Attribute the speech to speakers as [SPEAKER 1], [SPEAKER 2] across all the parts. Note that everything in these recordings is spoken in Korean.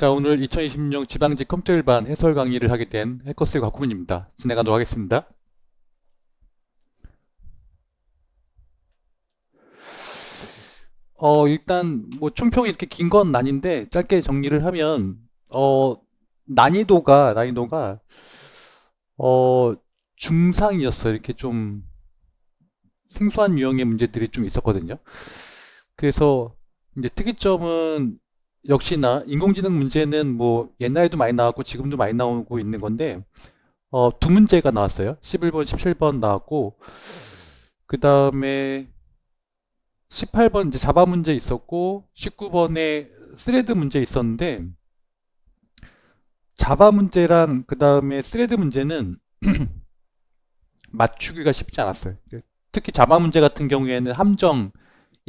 [SPEAKER 1] 자, 오늘 2020년 지방직 컴퓨터 일반 해설 강의를 하게 된 해커스의 곽구문입니다. 진행하도록 하겠습니다. 일단 뭐 총평이 이렇게 긴 건 아닌데 짧게 정리를 하면 어, 난이도가 어, 중상이었어요. 이렇게 좀 생소한 유형의 문제들이 좀 있었거든요. 그래서 이제 특이점은 역시나 인공지능 문제는 뭐 옛날에도 많이 나왔고 지금도 많이 나오고 있는 건데 두 문제가 나왔어요. 11번, 17번 나왔고, 그 다음에 18번 이제 자바 문제 있었고, 19번에 스레드 문제 있었는데, 자바 문제랑 그 다음에 스레드 문제는 맞추기가 쉽지 않았어요. 특히 자바 문제 같은 경우에는 함정이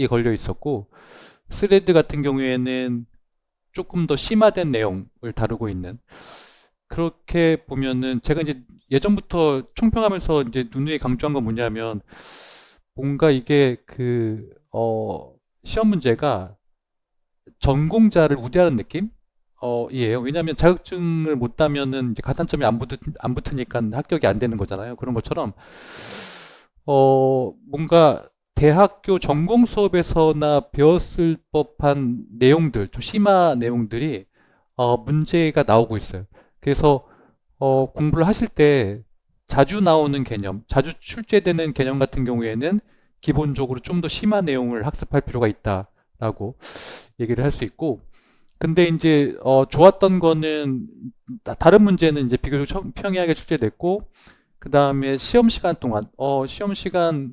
[SPEAKER 1] 걸려 있었고, 스레드 같은 경우에는 조금 더 심화된 내용을 다루고 있는, 그렇게 보면은 제가 이제 예전부터 총평하면서 이제 누누이 강조한 건 뭐냐면 뭔가 이게 시험 문제가 전공자를 우대하는 느낌? 이에요. 왜냐하면 자격증을 못 따면은 이제 가산점이 안 붙으니까 합격이 안 되는 거잖아요. 그런 것처럼, 뭔가 대학교 전공 수업에서나 배웠을 법한 내용들, 좀 심화 내용들이, 문제가 나오고 있어요. 그래서, 공부를 하실 때 자주 나오는 개념, 자주 출제되는 개념 같은 경우에는 기본적으로 좀 더 심한 내용을 학습할 필요가 있다라고 얘기를 할 수 있고, 근데 이제 좋았던 거는 다른 문제는 이제 비교적 평이하게 출제됐고, 그 다음에 시험 시간 동안 시험 시간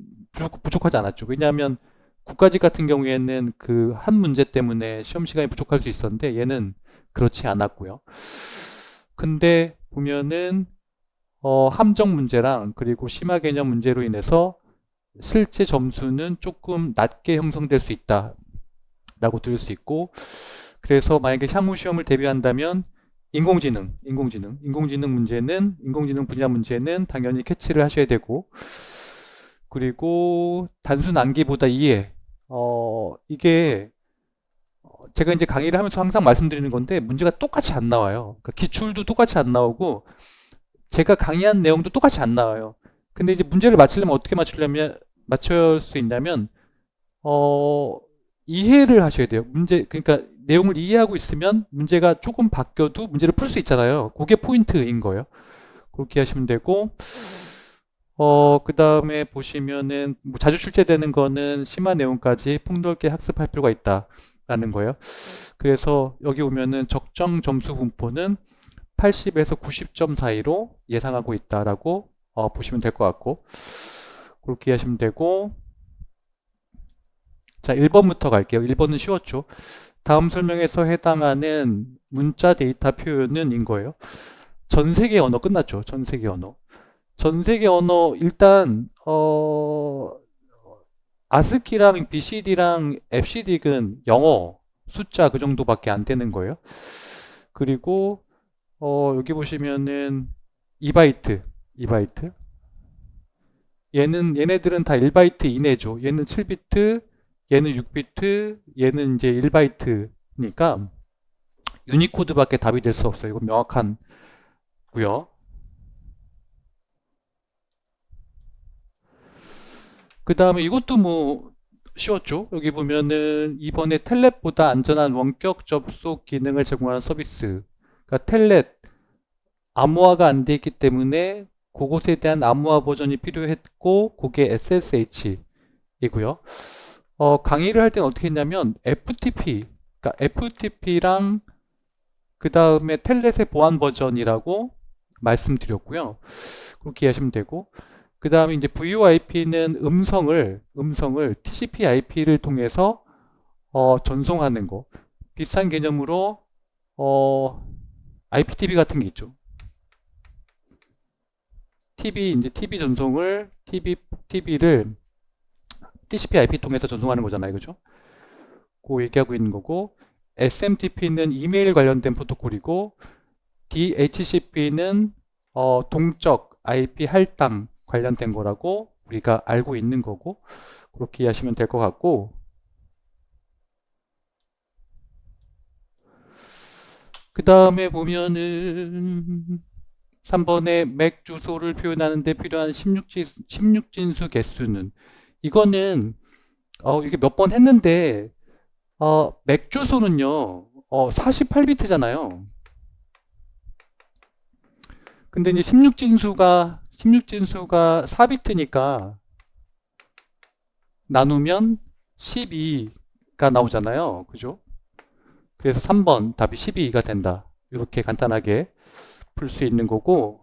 [SPEAKER 1] 부족하지 않았죠. 왜냐하면 국가직 같은 경우에는 그 한 문제 때문에 시험 시간이 부족할 수 있었는데 얘는 그렇지 않았고요. 근데 보면은 함정 문제랑 그리고 심화 개념 문제로 인해서 실제 점수는 조금 낮게 형성될 수 있다라고 들을 수 있고, 그래서 만약에 향후 시험을 대비한다면 인공지능 분야 문제는 당연히 캐치를 하셔야 되고, 그리고 단순 암기보다 이해. 이게 제가 이제 강의를 하면서 항상 말씀드리는 건데 문제가 똑같이 안 나와요. 그러니까 기출도 똑같이 안 나오고 제가 강의한 내용도 똑같이 안 나와요. 근데 이제 문제를 맞추려면 어떻게 맞출 수 있냐면 어, 이해를 하셔야 돼요. 그러니까 내용을 이해하고 있으면 문제가 조금 바뀌어도 문제를 풀 수 있잖아요. 그게 포인트인 거예요. 그렇게 하시면 되고, 그 다음에 보시면은, 뭐 자주 출제되는 거는 심화 내용까지 폭넓게 학습할 필요가 있다라는 거예요. 그래서 여기 오면은 적정 점수 분포는 80에서 90점 사이로 예상하고 있다라고 보시면 될 것 같고, 그렇게 하시면 되고, 자, 1번부터 갈게요. 1번은 쉬웠죠. 다음 설명에서 해당하는 문자 데이터 표현은 인 거예요. 전 세계 언어 끝났죠. 전 세계 언어. 전 세계 언어 일단 아스키랑 BCD랑 FCD는 영어 숫자 그 정도밖에 안 되는 거예요. 그리고 여기 보시면은 2바이트, 2바이트. 얘네들은 다 1바이트 이내죠. 얘는 7비트, 얘는 6비트, 얘는 이제 1바이트니까 유니코드밖에 답이 될 수 없어요. 이건 명확한 고요. 그 다음에 이것도 뭐 쉬웠죠. 여기 보면은 이번에 텔넷보다 안전한 원격 접속 기능을 제공하는 서비스. 그러니까 텔넷 암호화가 안 돼 있기 때문에 그것에 대한 암호화 버전이 필요했고 그게 SSH이고요. 강의를 할 때는 어떻게 했냐면 FTP, 그러니까 FTP랑 그 다음에 텔넷의 보안 버전이라고 말씀드렸고요. 그렇게 이해하시면 되고, 그 다음에 이제 VoIP는 음성을 TCP/IP를 통해서 전송하는 거. 비슷한 개념으로 어, IPTV 같은 게 있죠. TV 전송을 TV를 TCP/IP 통해서 전송하는 거잖아요, 그죠? 그 얘기하고 있는 거고, SMTP는 이메일 관련된 프로토콜이고, DHCP는 동적 IP 할당 관련된 거라고 우리가 알고 있는 거고, 그렇게 이해하시면 될 것 같고, 그 다음에 보면은 3번에 맥 주소를 표현하는데 필요한 16진수 개수는 이거는 이게 몇 번 했는데 맥 주소는요 48비트잖아요. 근데 이제 16진수가 4비트니까 나누면 12가 나오잖아요. 그죠? 그래서 3번 답이 12가 된다. 이렇게 간단하게 풀 수 있는 거고,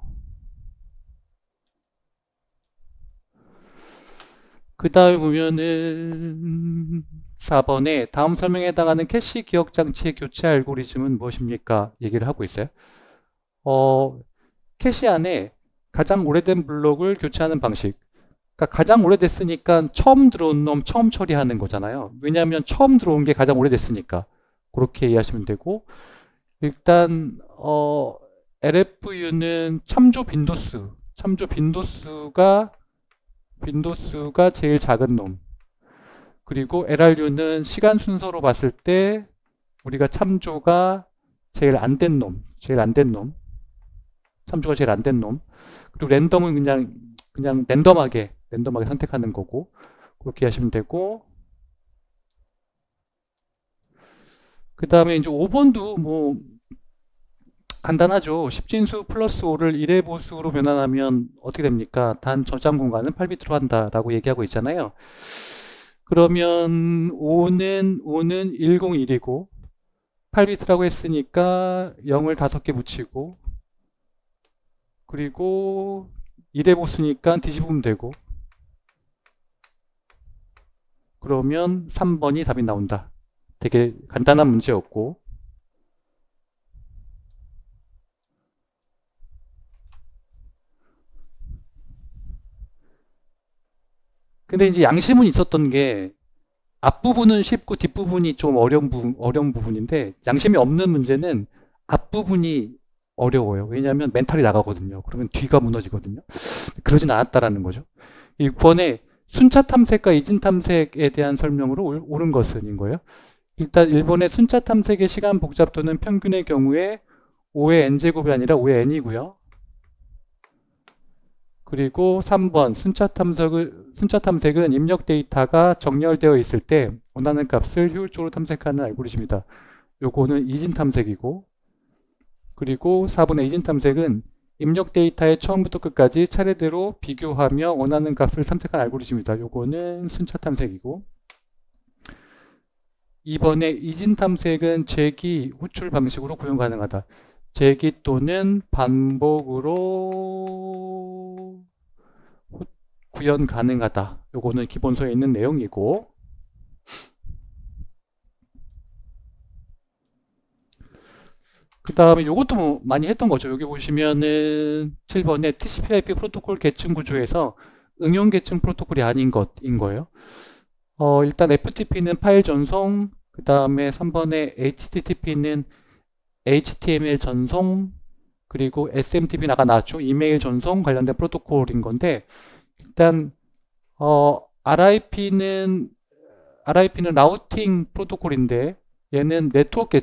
[SPEAKER 1] 그 다음에 보면은 4번에 다음 설명에 해당하는 캐시 기억 장치의 교체 알고리즘은 무엇입니까? 얘기를 하고 있어요. 캐시 안에 가장 오래된 블록을 교체하는 방식. 그러니까 가장 오래됐으니까 처음 들어온 놈 처음 처리하는 거잖아요. 왜냐하면 처음 들어온 게 가장 오래됐으니까. 그렇게 이해하시면 되고, 일단 LFU는 참조 빈도수가 제일 작은 놈. 그리고 LRU는 시간 순서로 봤을 때 우리가 참조가 제일 안 된 놈. 참조가 제일 안 된 놈. 그리고 랜덤은 그냥 랜덤하게 선택하는 거고. 그렇게 하시면 되고. 그 다음에 이제 5번도 뭐 간단하죠. 10진수 플러스 5를 1의 보수로 변환하면 어떻게 됩니까? 단 저장 공간은 8비트로 한다라고 얘기하고 있잖아요. 그러면 5는 101이고 8비트라고 했으니까 0을 5개 붙이고 그리고 1의 보수니까 뒤집으면 되고 그러면 3번이 답이 나온다. 되게 간단한 문제였고 근데 이제 양심은 있었던 게 앞부분은 쉽고 뒷부분이 좀 어려운 부분인데 양심이 없는 문제는 앞부분이 어려워요. 왜냐하면 멘탈이 나가거든요. 그러면 뒤가 무너지거든요. 그러진 않았다라는 거죠. 이 6번에 순차 탐색과 이진 탐색에 대한 설명으로 옳은 것은인 거예요. 일단 1번의 순차 탐색의 시간 복잡도는 평균의 경우에 5의 n제곱이 아니라 5의 n이고요. 그리고 3번 순차 탐색은 입력 데이터가 정렬되어 있을 때 원하는 값을 효율적으로 탐색하는 알고리즘이다. 요거는 이진 탐색이고 그리고 4번의 이진 탐색은 입력 데이터의 처음부터 끝까지 차례대로 비교하며 원하는 값을 탐색하는 알고리즘이다. 요거는 순차 탐색이고 2번의 이진 탐색은 재기 호출 방식으로 구현 가능하다. 재기 또는 반복으로 구현 가능하다. 요거는 기본서에 있는 내용이고 그 다음에 요것도 뭐 많이 했던 거죠. 여기 보시면은 7번에 TCP/IP 프로토콜 계층 구조에서 응용 계층 프로토콜이 아닌 것인 거예요. 일단 FTP는 파일 전송, 그 다음에 3번에 HTTP는 HTML 전송, 그리고 SMTP는 아까 나왔죠. 이메일 전송 관련된 프로토콜인 건데 일단 RIP는 라우팅 프로토콜인데 얘는 네트워크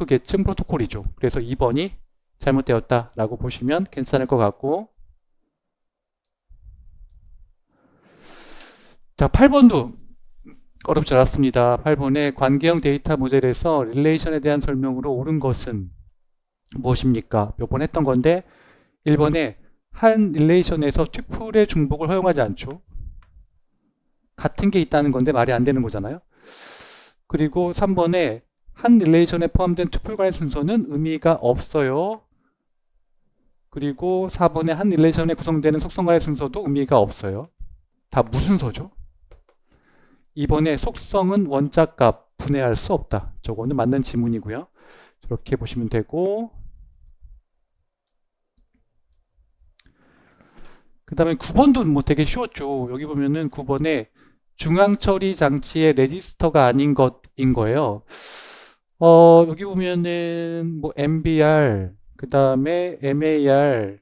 [SPEAKER 1] 계층 프로토콜이죠. 그래서 2번이 잘못되었다라고 보시면 괜찮을 것 같고 자 8번도 어렵지 않았습니다. 8번에 관계형 데이터 모델에서 릴레이션에 대한 설명으로 옳은 것은 무엇입니까? 몇 번 했던 건데 1번에 한 릴레이션에서 튜플의 중복을 허용하지 않죠. 같은 게 있다는 건데 말이 안 되는 거잖아요. 그리고 3번에 한 릴레이션에 포함된 튜플 간의 순서는 의미가 없어요. 그리고 4번에 한 릴레이션에 구성되는 속성 간의 순서도 의미가 없어요. 다 무슨 서죠? 2번에 속성은 원자값 분해할 수 없다. 저거는 맞는 지문이고요. 이렇게 보시면 되고 그 다음에 9번도 뭐 되게 쉬웠죠. 여기 보면은 9번에 중앙 처리 장치의 레지스터가 아닌 것인 거예요. 여기 보면은 뭐 MBR, 그 다음에 MAR,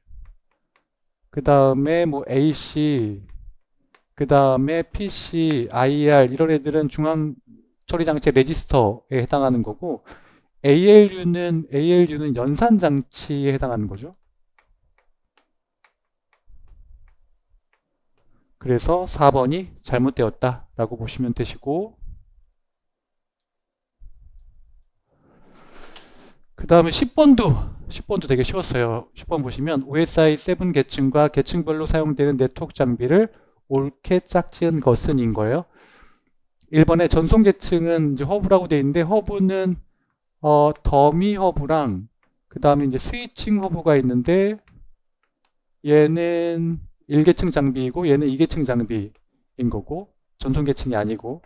[SPEAKER 1] 그 다음에 뭐 AC, 그 다음에 PC, IR 이런 애들은 중앙 처리 장치의 레지스터에 해당하는 거고, ALU는 연산 장치에 해당하는 거죠. 그래서 4번이 잘못되었다라고 보시면 되시고, 그 다음에 10번도 되게 쉬웠어요. 10번 보시면 OSI 7 계층과 계층별로 사용되는 네트워크 장비를 옳게 짝지은 것은 인 거예요. 1번에 전송 계층은 이제 허브라고 되어 있는데, 허브는 더미 허브랑 그 다음에 이제 스위칭 허브가 있는데, 얘는 1계층 장비이고 얘는 2계층 장비인 거고, 전송 계층이 아니고,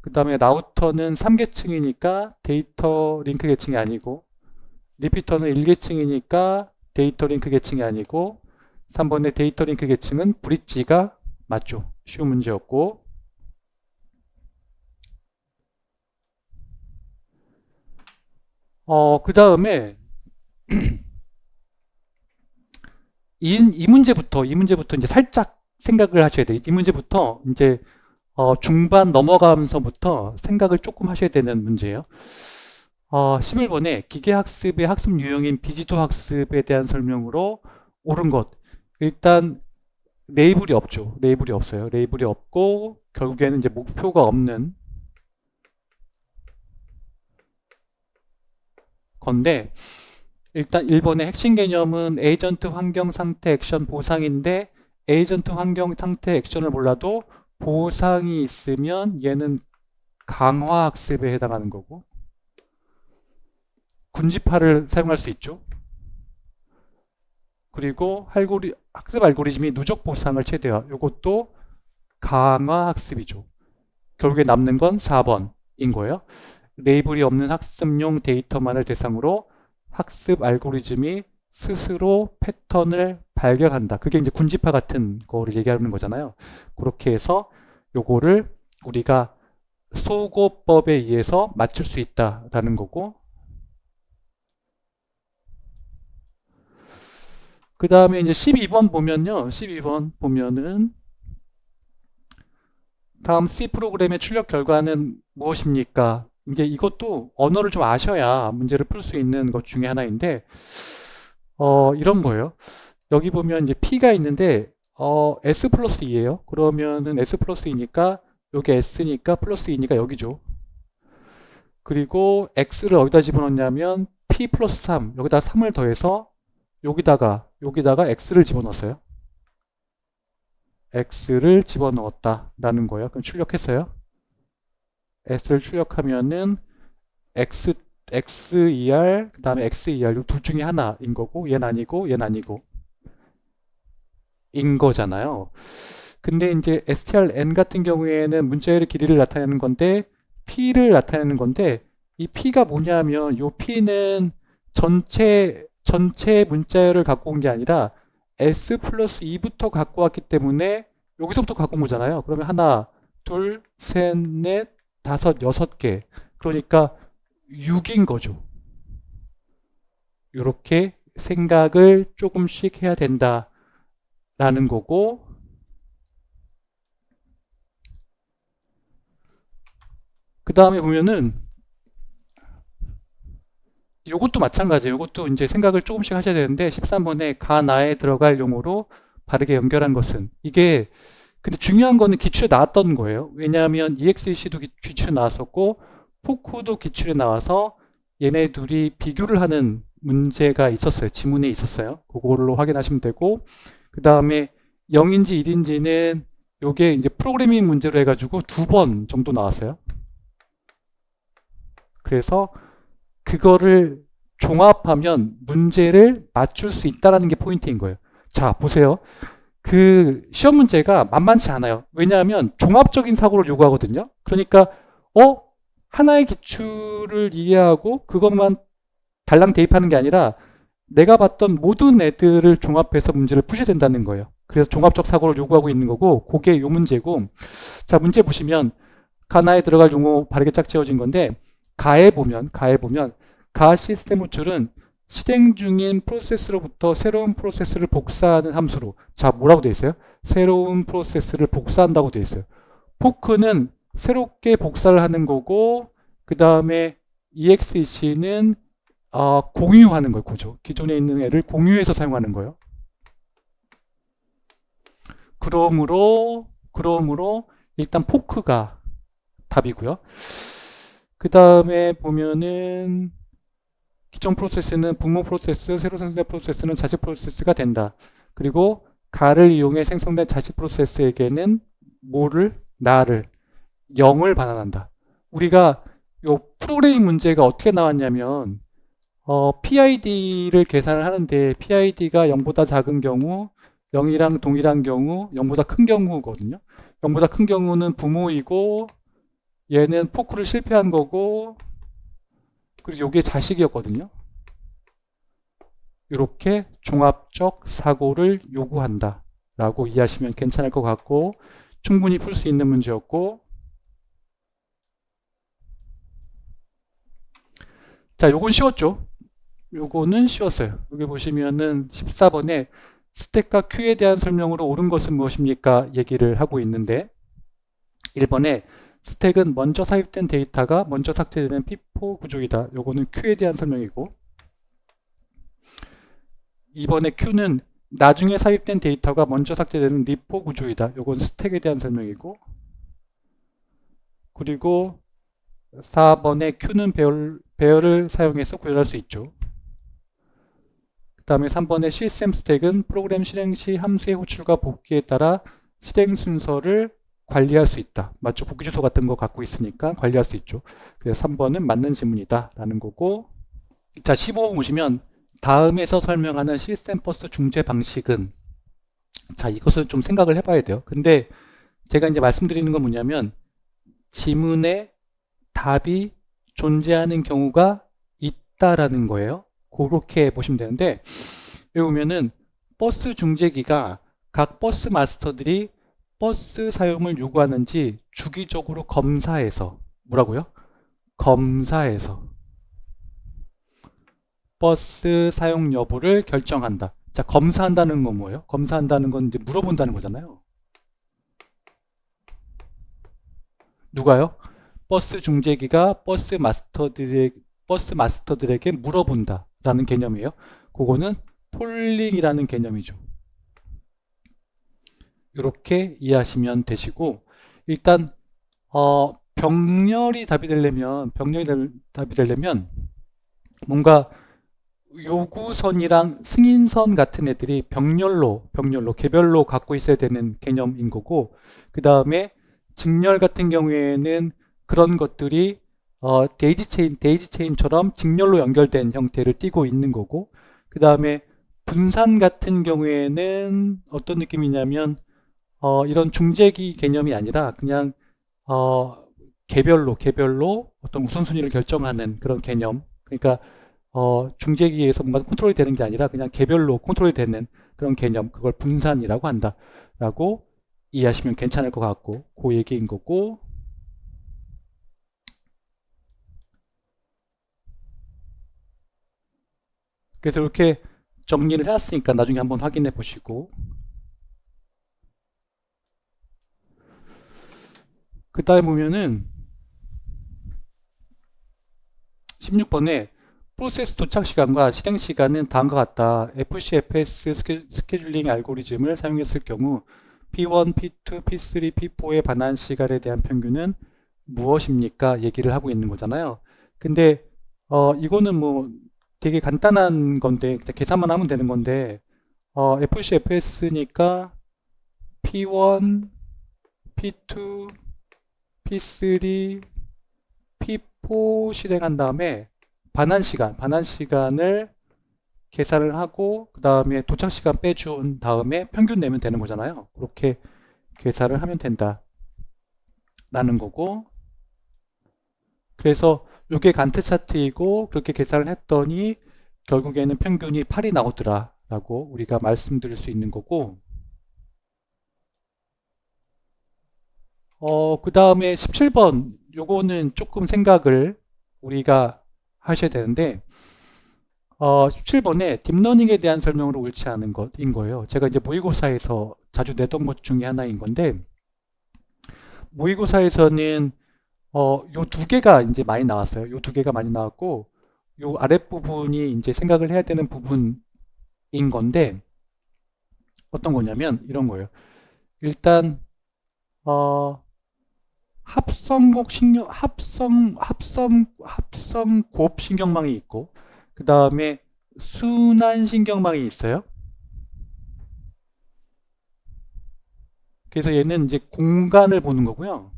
[SPEAKER 1] 그 다음에 라우터는 3계층이니까 데이터 링크 계층이 아니고, 리피터는 1계층이니까 데이터 링크 계층이 아니고, 3번의 데이터 링크 계층은 브릿지가 맞죠. 쉬운 문제였고, 그 다음에 이 문제부터 이제 살짝 생각을 하셔야 돼요. 이 문제부터 이제 중반 넘어가면서부터 생각을 조금 하셔야 되는 문제예요. 11번에 기계학습의 학습 유형인 비지도 학습에 대한 설명으로 옳은 것. 일단 레이블이 없죠. 레이블이 없어요. 레이블이 없고 결국에는 이제 목표가 없는 건데, 일단 1번의 핵심 개념은 에이전트 환경 상태 액션 보상인데, 에이전트 환경 상태 액션을 몰라도 보상이 있으면 얘는 강화 학습에 해당하는 거고, 군집화를 사용할 수 있죠. 그리고 학습 알고리즘이 누적 보상을 최대화, 이것도 강화 학습이죠. 결국에 남는 건 4번인 거예요. 레이블이 없는 학습용 데이터만을 대상으로 학습 알고리즘이 스스로 패턴을 발견한다. 그게 이제 군집화 같은 거를 얘기하는 거잖아요. 그렇게 해서 요거를 우리가 소고법에 의해서 맞출 수 있다라는 거고, 그 다음에 이제 12번 보면요. 12번 보면은 다음 C 프로그램의 출력 결과는 무엇입니까? 이제 이것도 언어를 좀 아셔야 문제를 풀 수 있는 것 중에 하나인데, 이런 거예요. 여기 보면 이제 P가 있는데, S 플러스 2예요. 그러면은 S 플러스 2니까, 여기 S니까 플러스 2니까 여기죠. 그리고 X를 어디다 집어넣냐면, P 플러스 3, 여기다 3을 더해서, 여기다가 X를 집어넣었어요. X를 집어넣었다라는 거예요. 그럼 출력했어요. S를 출력하면은 XER, 그 다음에 XER, 둘 중에 하나인 거고, 얘는 아니고, 얘는 아니고, 인 거잖아요. 근데 이제 strN 같은 경우에는 문자열의 길이를 나타내는 건데, P를 나타내는 건데, 이 P가 뭐냐면, 요 P는 전체 문자열을 갖고 온 게 아니라, S 플러스 2부터 갖고 왔기 때문에, 여기서부터 갖고 온 거잖아요. 그러면 하나, 둘, 셋, 넷, 다섯, 6개. 그러니까 6인 거죠. 이렇게 생각을 조금씩 해야 된다라는 거고, 그 다음에 보면은 이것도 마찬가지예요. 이것도 이제 생각을 조금씩 하셔야 되는데, 13번에 가나에 들어갈 용어로 바르게 연결한 것은, 이게 근데 중요한 거는 기출에 나왔던 거예요. 왜냐하면 EXEC도 기출에 나왔었고, 포크도 기출에 나와서 얘네 둘이 비교를 하는 문제가 있었어요. 지문에 있었어요. 그걸로 확인하시면 되고, 그 다음에 0인지 1인지는 요게 이제 프로그래밍 문제로 해가지고 2번 정도 나왔어요. 그래서 그거를 종합하면 문제를 맞출 수 있다는 게 포인트인 거예요. 자, 보세요. 그 시험 문제가 만만치 않아요. 왜냐하면 종합적인 사고를 요구하거든요. 그러니까 하나의 기출을 이해하고 그것만 달랑 대입하는 게 아니라 내가 봤던 모든 애들을 종합해서 문제를 푸셔야 된다는 거예요. 그래서 종합적 사고를 요구하고 있는 거고, 그게 요 문제고. 자, 문제 보시면 가나에 들어갈 용어 바르게 짝지어진 건데, 가에 보면 가 시스템 호출은 실행 중인 프로세스로부터 새로운 프로세스를 복사하는 함수로, 자, 뭐라고 되어 있어요? 새로운 프로세스를 복사한다고 되어 있어요. 포크는 새롭게 복사를 하는 거고, 그 다음에 exec는 공유하는 거예요. 그죠? 기존에 있는 애를 공유해서 사용하는 거예요. 그러므로 일단 포크가 답이고요. 그 다음에 보면은 기존 프로세스는 부모 프로세스, 새로 생성된 프로세스는 자식 프로세스가 된다. 그리고 가를 이용해 생성된 자식 프로세스에게는 나를 0을 반환한다. 우리가 요 프로그래밍 문제가 어떻게 나왔냐면 PID를 계산을 하는데 PID가 0보다 작은 경우, 0이랑 동일한 경우, 0보다 큰 경우거든요. 0보다 큰 경우는 부모이고 얘는 포크를 실패한 거고, 그리고 이게 자식이었거든요. 이렇게 종합적 사고를 요구한다 라고 이해하시면 괜찮을 것 같고, 충분히 풀 수 있는 문제였고, 자, 요건 쉬웠죠? 요거는 쉬웠어요. 여기 보시면은 14번에 스택과 큐에 대한 설명으로 옳은 것은 무엇입니까? 얘기를 하고 있는데, 1번에 스택은 먼저 삽입된 데이터가 먼저 삭제되는 피포 구조이다. 요거는 큐에 대한 설명이고, 2번에 큐는 나중에 삽입된 데이터가 먼저 삭제되는 리포 구조이다. 요건 스택에 대한 설명이고, 그리고 4번에 큐는 배열을 사용해서 구현할 수 있죠. 그 다음에 3번에 시스템 스택은 프로그램 실행 시 함수의 호출과 복귀에 따라 실행 순서를 관리할 수 있다. 맞죠? 복귀 주소 같은 거 갖고 있으니까 관리할 수 있죠. 그래서 3번은 맞는 질문이다 라는 거고, 자 15번 보시면 다음에서 설명하는 시스템 버스 중재 방식은, 자 이것을 좀 생각을 해봐야 돼요. 근데 제가 이제 말씀드리는 건 뭐냐면 지문에 답이 존재하는 경우가 있다라는 거예요. 그렇게 보시면 되는데, 여기 보면은 버스 중재기가 각 버스 마스터들이 버스 사용을 요구하는지 주기적으로 검사해서, 뭐라고요? 검사해서 버스 사용 여부를 결정한다. 자, 검사한다는 건 뭐예요? 검사한다는 건 이제 물어본다는 거잖아요. 누가요? 버스 중재기가 버스 마스터들에게 물어본다 라는 개념이에요. 그거는 폴링이라는 개념이죠. 이렇게 이해하시면 되시고, 일단 병렬이 답이 되려면 뭔가 요구선이랑 승인선 같은 애들이 병렬로 개별로 갖고 있어야 되는 개념인 거고, 그 다음에 직렬 같은 경우에는 그런 것들이 데이지 체인처럼 직렬로 연결된 형태를 띠고 있는 거고, 그 다음에 분산 같은 경우에는 어떤 느낌이냐면 이런 중재기 개념이 아니라 그냥 개별로 어떤 우선순위를 결정하는 그런 개념. 그러니까 중재기에서 뭔가 컨트롤이 되는 게 아니라 그냥 개별로 컨트롤이 되는 그런 개념. 그걸 분산이라고 한다라고 이해하시면 괜찮을 것 같고, 그 얘기인 거고. 그래서 이렇게 정리를 해놨으니까 나중에 한번 확인해 보시고, 그 다음에 보면은 16번에 프로세스 도착 시간과 실행 시간은 다음과 같다. FCFS 스케줄링 알고리즘을 사용했을 경우 P1, P2, P3, P4의 반환 시간에 대한 평균은 무엇입니까? 얘기를 하고 있는 거잖아요. 근데 이거는 뭐 되게 간단한 건데 그냥 계산만 하면 되는 건데, FCFS니까 P1, P2, P3, P4 실행한 다음에 반환 시간을 계산을 하고, 그 다음에 도착 시간 빼준 다음에 평균 내면 되는 거잖아요. 그렇게 계산을 하면 된다 라는 거고, 그래서 이게 간트 차트이고 그렇게 계산을 했더니 결국에는 평균이 8이 나오더라 라고 우리가 말씀드릴 수 있는 거고, 그 다음에 17번 요거는 조금 생각을 우리가 하셔야 되는데, 17번에 딥러닝에 대한 설명으로 옳지 않은 것인 거예요. 제가 이제 모의고사에서 자주 내던 것 중에 하나인 건데, 모의고사에서는 요 두 개가 이제 많이 나왔어요. 요 두 개가 많이 나왔고, 요 아랫부분이 이제 생각을 해야 되는 부분인 건데, 어떤 거냐면, 이런 거예요. 일단, 어, 합성곱 신경망이 있고, 그 다음에 순환신경망이 있어요. 그래서 얘는 이제 공간을 보는 거고요.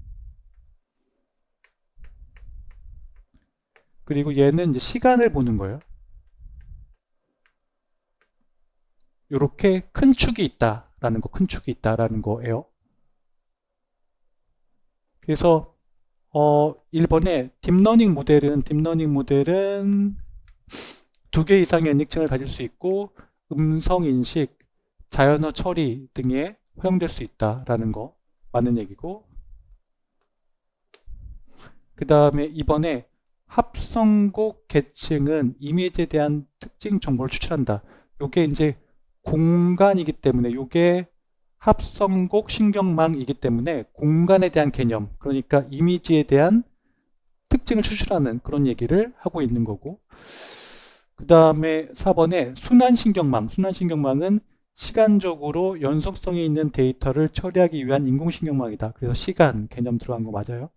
[SPEAKER 1] 그리고 얘는 이제 시간을 보는 거예요. 요렇게 큰 축이 있다라는 거, 큰 축이 있다라는 거예요. 그래서 1번에 딥러닝 모델은 두 개 이상의 닉칭을 가질 수 있고 음성 인식, 자연어 처리 등에 활용될 수 있다라는 거 맞는 얘기고, 그 다음에 이번에 합성곡 계층은 이미지에 대한 특징 정보를 추출한다. 요게 이제 공간이기 때문에, 요게 합성곡 신경망이기 때문에 공간에 대한 개념, 그러니까 이미지에 대한 특징을 추출하는 그런 얘기를 하고 있는 거고, 그 다음에 4번에 순환신경망은 시간적으로 연속성이 있는 데이터를 처리하기 위한 인공신경망이다. 그래서 시간 개념 들어간 거 맞아요.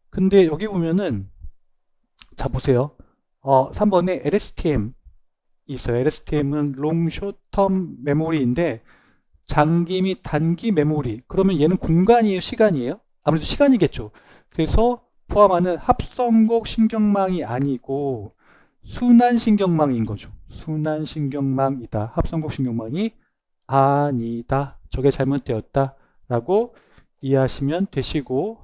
[SPEAKER 1] 근데 여기 보면은, 자 보세요. 3번에 LSTM 있어요. LSTM은 롱 숏텀 메모리인데 장기 및 단기 메모리. 그러면 얘는 공간이에요, 시간이에요? 아무래도 시간이겠죠. 그래서 포함하는 합성곡 신경망이 아니고 순환신경망인 거죠. 순환신경망이다. 합성곡 신경망이 아니다. 저게 잘못되었다. 라고 이해하시면 되시고,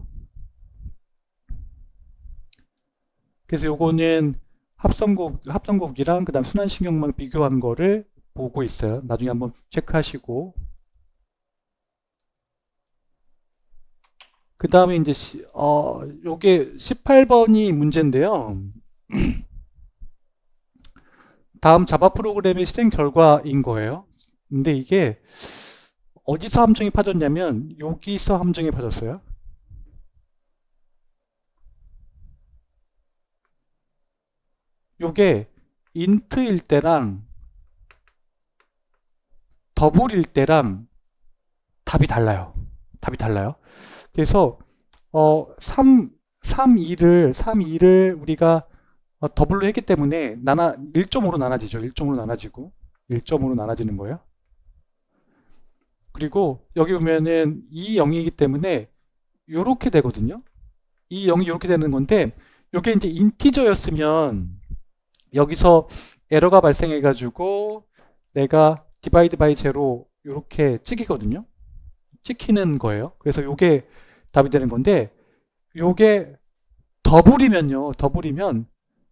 [SPEAKER 1] 그래서 요거는 합성곡이랑 그 다음 순환신경망 비교한 거를 보고 있어요. 나중에 한번 체크하시고. 그 다음에 이제, 요게 18번이 문제인데요. 다음 자바 프로그램의 실행 결과인 거예요. 근데 이게 어디서 함정이 파졌냐면, 여기서 함정이 파졌어요. 요게 인트일 때랑 더블일 때랑 답이 달라요. 답이 달라요. 그래서 3,2를 우리가 더블로 했기 때문에 1.5로 나눠지죠. 1.5로 나눠지고 1.5로 나눠지는 거예요. 그리고 여기 보면은 2, 0이기 때문에 이렇게 되거든요. 2, 0이 이렇게 되는 건데, 이게 이제 인티저였으면 여기서 에러가 발생해 가지고 내가 디바이드 바이 제로 이렇게 찍히거든요. 찍히는 거예요. 그래서 이게 답이 되는 건데, 요게 더블이면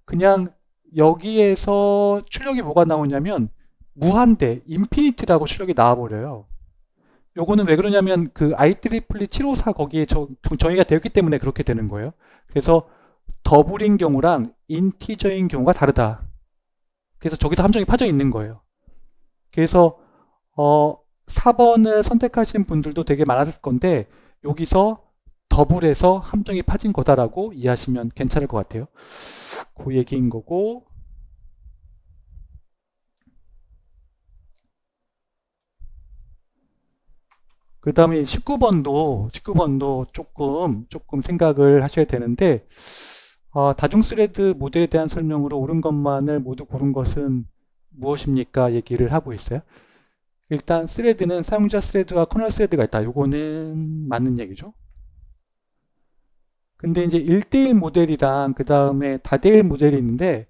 [SPEAKER 1] 그냥 여기에서 출력이 뭐가 나오냐면 무한대, 인피니티라고 출력이 나와버려요. 요거는 왜 그러냐면 그 IEEE 754 거기에 정의가 되었기 때문에 그렇게 되는 거예요. 그래서 더블인 경우랑 인티저인 경우가 다르다. 그래서 저기서 함정이 파져 있는 거예요. 그래서 4번을 선택하신 분들도 되게 많았을 건데, 여기서 더블에서 함정이 파진 거다라고 이해하시면 괜찮을 것 같아요. 그 얘기인 거고, 그 다음에 19번도 조금 생각을 하셔야 되는데, 다중 스레드 모델에 대한 설명으로 옳은 것만을 모두 고른 것은 무엇입니까? 얘기를 하고 있어요. 일단 스레드는 사용자 스레드와 커널 스레드가 있다. 요거는 맞는 얘기죠. 근데 이제 1대1 모델이랑 그 다음에 다대일 모델이 있는데,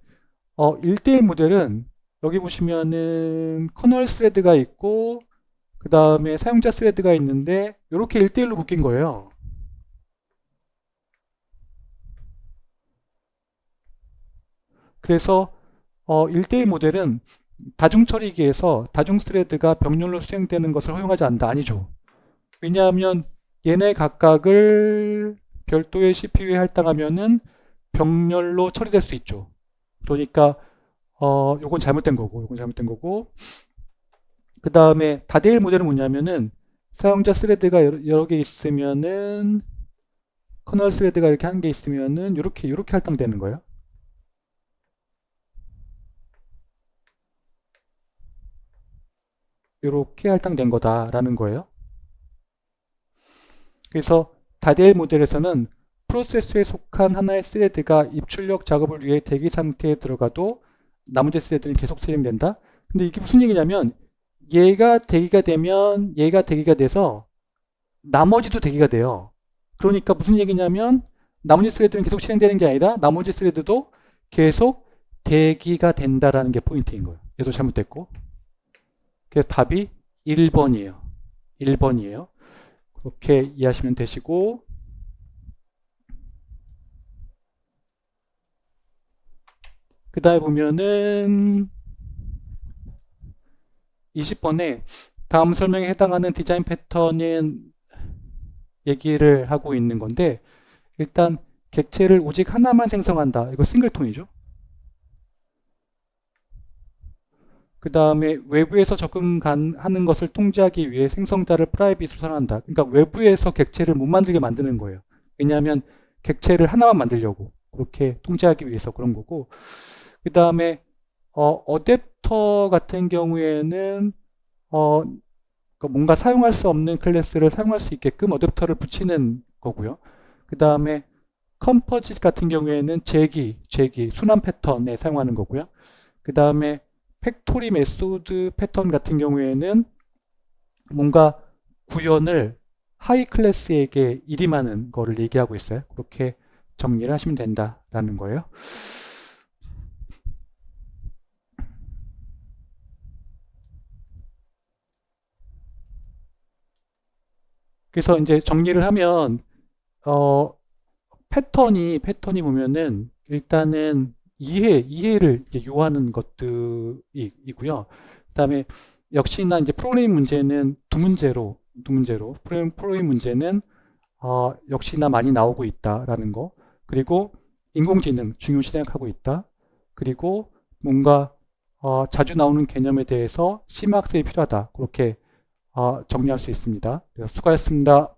[SPEAKER 1] 1대1 모델은 여기 보시면은 커널 스레드가 있고 그 다음에 사용자 스레드가 있는데 이렇게 1대1로 묶인 거예요. 그래서 1대1 모델은 다중 처리기에서 다중 스레드가 병렬로 수행되는 것을 허용하지 않는다. 아니죠. 왜냐하면 얘네 각각을 별도의 CPU에 할당하면은 병렬로 처리될 수 있죠. 그러니까 요건 잘못된 거고, 그 다음에 다대일 모델은 뭐냐면은 사용자 스레드가 여러 개 있으면은 커널 스레드가 이렇게 한 개 있으면은 이렇게 할당되는 거예요. 이렇게 할당된 거다라는 거예요. 그래서 다디엘 모델에서는 프로세스에 속한 하나의 스레드가 입출력 작업을 위해 대기 상태에 들어가도 나머지 스레드는 계속 실행된다. 근데 이게 무슨 얘기냐면 얘가 대기가 되면 얘가 대기가 돼서 나머지도 대기가 돼요. 그러니까 무슨 얘기냐면 나머지 스레드는 계속 실행되는 게 아니라 나머지 스레드도 계속 대기가 된다라는 게 포인트인 거예요. 얘도 잘못됐고. 그래서 답이 1번이에요. 1번이에요. 그렇게 이해하시면 되시고, 그 다음에 보면은 20번에 다음 설명에 해당하는 디자인 패턴은 얘기를 하고 있는 건데, 일단 객체를 오직 하나만 생성한다. 이거 싱글톤이죠. 그 다음에 외부에서 접근하는 것을 통제하기 위해 생성자를 프라이빗으로 선언한다. 그러니까 외부에서 객체를 못 만들게 만드는 거예요. 왜냐하면 객체를 하나만 만들려고 그렇게 통제하기 위해서 그런 거고, 그 다음에 어댑터 같은 경우에는 그러니까 뭔가 사용할 수 없는 클래스를 사용할 수 있게끔 어댑터를 붙이는 거고요. 그 다음에 컴포짓 같은 경우에는 제기, 순환 패턴에 사용하는 거고요. 그 다음에 팩토리 메소드 패턴 같은 경우에는 뭔가 구현을 하이 클래스에게 일임하는 거를 얘기하고 있어요. 그렇게 정리를 하시면 된다라는 거예요. 그래서 이제 정리를 하면 패턴이 보면은 일단은 이해를 이제 요하는 것들이고요. 그다음에 역시나 이제 프로그래밍 문제는 두 문제로 프로그래밍 문제는 역시나 많이 나오고 있다라는 거. 그리고 인공지능 중요시 생각하고 있다. 그리고 뭔가 자주 나오는 개념에 대해서 심화학습이 필요하다. 그렇게 정리할 수 있습니다. 수고하셨습니다.